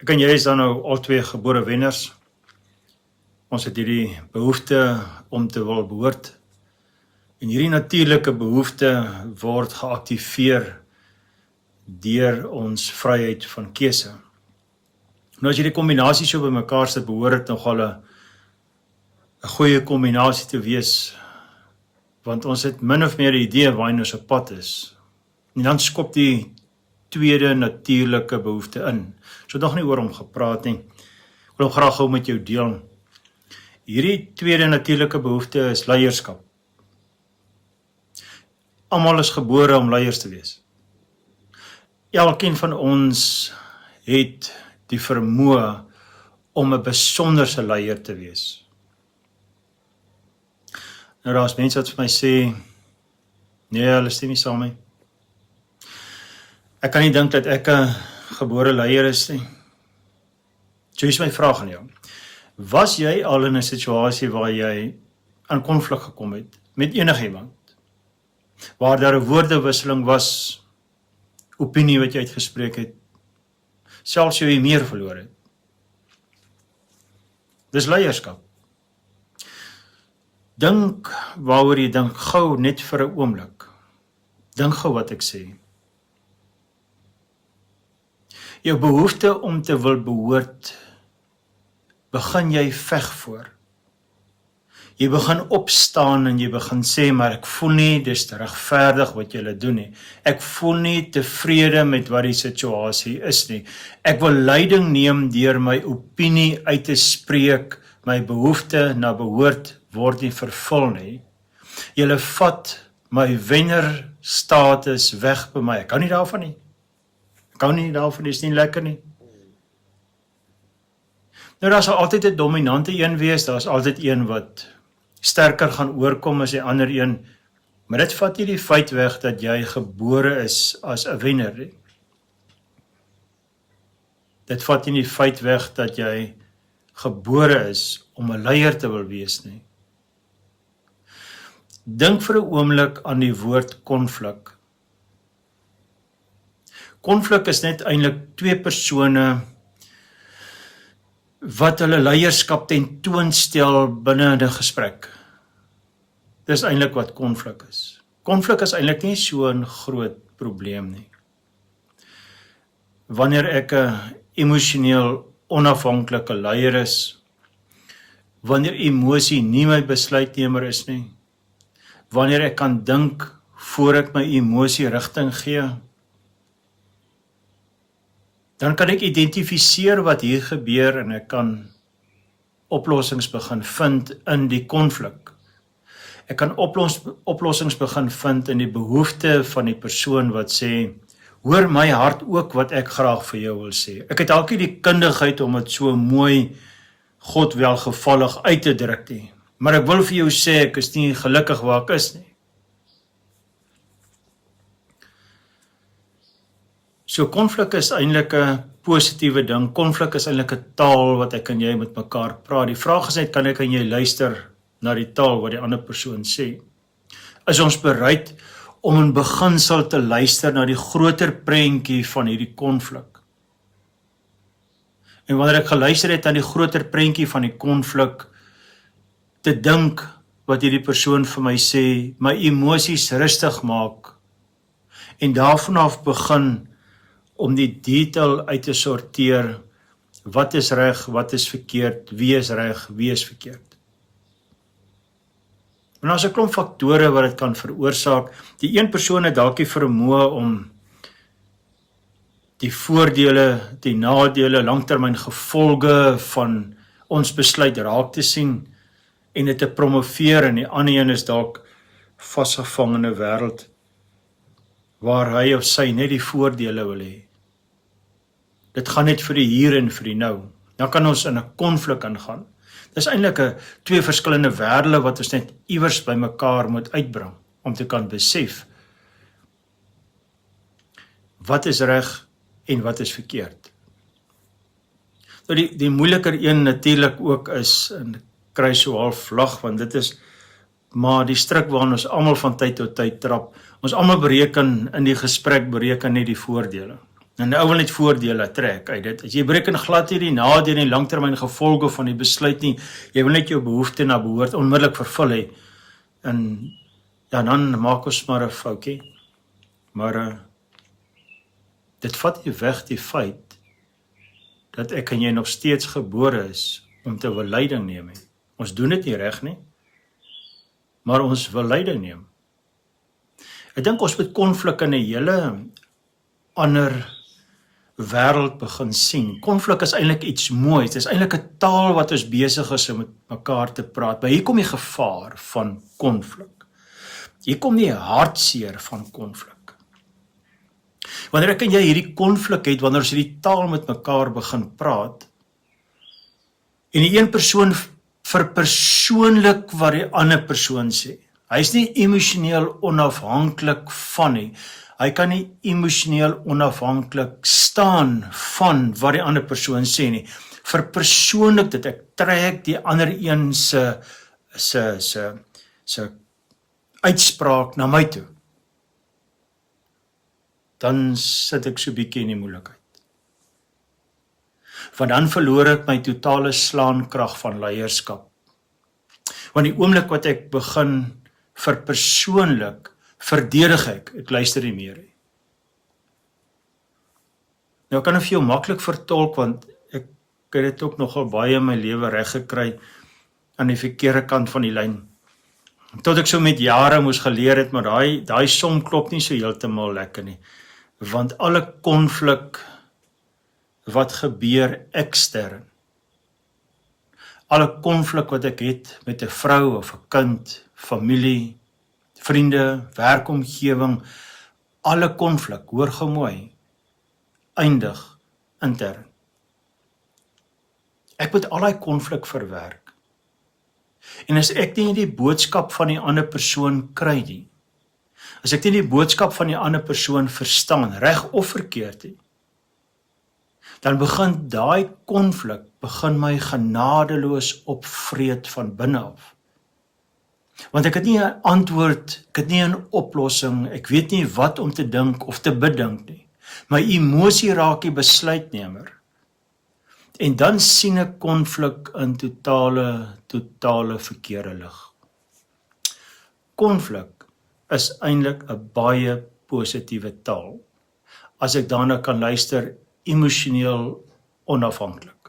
Ek en jy is dan nou al twee gebore wenners. Ons het hierdie behoefte om te wil behoort. En hierdie natuurlike behoefte word geaktiveer deur ons vryheid van keuse. Nou as jy die kombinasie so by mekaar sit, behoort dit nogal 'n goeie kombinasie te wees, want ons het min of meer 'n idee waar ons op pad is. En dan skop die tweede natuurlike behoefte in. So nog nie oor hom gepraat nie. Ek wil hom graag gou met jou deel. Hierdie tweede natuurlike behoefte is leierskap. Almal is gebore om leiers te wees. Elkeen van ons het die vermoë om 'n besonderse leier te wees. Nou daar is mense wat vir my sê, nee, hulle stem nie saam nie. Ek kan nie dink dat ek 'n gebore leier is nie. So is my vraag aan jou. Was jy al in 'n situasie waar jy aan konflik gekom het met enigiemand? Waar daar 'n woordewisseling was, opinie wat jy uitgespreek het, selfs jy meer verloor het. Dis leierskap. Dink waaroor jy dink gou net vir 'n oomblik. Dink gou wat ek sê. Jou behoefte om te wil behoort, begin jy veg voor. Jy begin opstaan en jy begin sê, maar ek voel nie, dis regverdig wat julle doen nie. Ek voel nie tevrede met wat die situasie is nie. Ek wil leiding neem deur my opinie uit te spreek, my behoefte na behoort word nie vervul nie. Julle vat my wenner status weg by my. Ek hou nie daarvan nie. Ek hou nie daarvan, dis nie lekker nie. Nou daar sal altyd 'n dominante een wees, daar is altyd een wat sterker gaan oorkom as die ander een, maar dit vat nie die feit weg dat jy gebore is as 'n wenner nie. Dit vat nie die feit weg dat jy gebore is om 'n leier te wil wees nie. Dink vir 'n oomblik aan die woord konflik. Konflik is net eintlik twee persone wat hulle leierskap tentoonstel binne 'n gesprek. Dis eintlik wat konflik is. Konflik is eintlik nie so 'n groot probleem nie. Wanneer ek 'n emosioneel onafhanklike leier is, wanneer emosie nie my besluitnemer is nie, wanneer ek kan dink voor ek my emosie rigting gee, dan kan ek identifiseer wat hier gebeur en ek kan oplossings begin vind in die konflik. Ek kan oplossings begin vind in die behoefte van die persoon wat sê, hoor my hart ook wat ek graag vir jou wil sê. Ek het dalk nie die kundigheid om dit so mooi God welgevallig uit te druk nie, maar ek wil vir jou sê, ek is nie gelukkig waar ek is nie. So konflik is eintlik 'n positiewe ding. Konflik is eintlik 'n taal wat ek en jy met mekaar praat. Die vraag is net, kan ek en jy luister na die taal wat die ander persoon sê? Is ons bereid om in beginsel te luister na die groter prentjie van hierdie konflik? En wanneer ek geluister het aan die groter prentjie van die konflik, te dink wat hierdie persoon vir my sê, my emosies rustig maak en daarvan af begin om die detail uit te sorteer, wat is reg, wat is verkeerd, wie is reg, wie is verkeerd. En daar's 'n klomp faktore wat dit kan veroorsaak. Die een persoon het dalk die vermoë om die voordele, die nadele, langtermyn gevolge van ons besluit raak te sien en dit te promoveer, en die ander een is dalk vasgevang in 'n wêreld waar hy of sy net die voordele wil hê. Dit gaan net vir die hier en vir die nou. Dan kan ons in 'n konflik ingaan. Dis eintlik twee verskillende wêrelde wat ons net iewers by mekaar moet uitbring om te kan besef wat is reg en wat is verkeerd. Nou die moeiliker een natuurlik ook is, en ek kry so half lag, want dit is maar die stryk waarin ons almal van tyd tot tyd trap. Ons almal bereken in die gesprek, bereken net die voordele. En nou wil net voordele trek uit dit. As jy bereken glad nie die nadele en die langtermyn gevolge van die besluit nie, jy wil net jou behoefte na behoort onmiddellik vervul hê. En ja, dan maak ons maar 'n foutjie. Maar dit vat nie weg die feit dat ek en jy nog steeds gebore is om te wil leiding neem. Ons doen dit nie reg nie, maar ons wil leiding neem. Ek dink ons moet konflik in 'n hele ander wêreld begin sien. Konflik is eintlik iets moois. Dit is eintlik 'n taal wat ons besig is om met mekaar te praat. Maar hier kom die gevaar van konflik. Hier kom die hartseer van konflik. Wanneer ek en jy hierdie konflik het, wanneer ons hierdie taal met mekaar begin praat, en die een persoon verpersoonlik wat die ander persoon sê. Hy is nie emosioneel onafhanklik van nie. Hy kan nie emosioneel onafhanklik staan van wat die ander persoon sê nie. Verpersoonlik dit, ek trek die ander een se uitspraak na my toe. Dan sit ek so bietjie in die moeilikheid. Want dan verloor ek my totale slaankrag van leierskap. Want die oomblik wat ek begin verpersoonlik, verdedig ek luister nie meer. Nou kan ek vir jou maklik vertolk, want ek het dit ook nogal baie in my lewe reg gekry aan die verkeerde kant van die lyn. Tot ek so met jare moes geleer het, maar daai som klop nie so heeltemal lekker nie. Want alle konflik wat gebeur ekstern, alle konflik wat ek het met 'n vrou of 'n kind, familie, vriende, werkomgewing, alle konflik, hoor gou mooi, eindig intern. Ek moet al daai konflik verwerk. En as ek nie die boodskap van die ander persoon kry nie, as ek nie die boodskap van die ander persoon verstaan, reg of verkeerd nie, dan begin daai konflik my genadeloos opvreet van binne af. Want ek het nie 'n antwoord, ek het nie 'n oplossing, ek weet nie wat om te dink of te bedink nie. My emosie raak die besluitnemer. En dan sien ek konflik in totale verkeerde lig. Konflik is eintlik 'n baie positiewe taal, as ek daarna kan luister, emosioneel onafhanklik.